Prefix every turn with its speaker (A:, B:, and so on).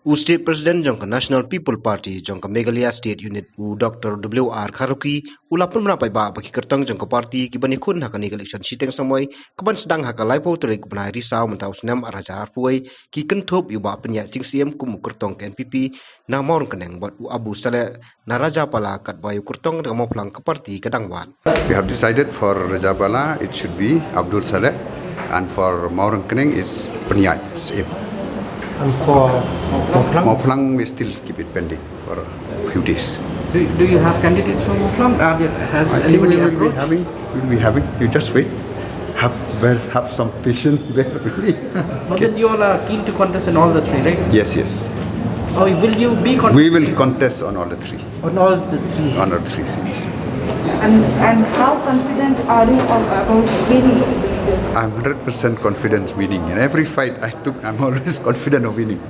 A: State President jongka National People Party jongka Meghalaya State Unit Dr. W.R. Kharuki ulapun menapai ba bagi kyrtong jongka parti kibani kun hakani election siteng samoy keban sedang haka laipo terik benai risau mentau senam Rajabala puai ki kentup yuba Pyniaid cingsiem kum kyrtong ke NPP na Mawrengkneng buat Abdus Saleh na Rajabala kat bayu kyrtong dengan Mawphlang ke parti kedangwan.
B: We have decided for Rajabala it should be Abdus Saleh, and for Mawrengkneng it's Pyniaid. Same.
C: And for
B: Mawphlang we still keep it pending for a few days.
D: Do you have candidates from Mawphlang? Has
B: I think
D: anybody
B: we will
D: approached?
B: be having. You just wait. Have some patience. Bear with me.
D: But then you all are keen to contest in all the three, right?
B: Yes, yes.
D: Or will you be contesting?
B: We will contest on all the three.
C: on all the three.
B: On all three seats.
E: And how confident are you about winning this year?
B: I'm 100% confident winning. In every fight I took, I'm always confident of winning.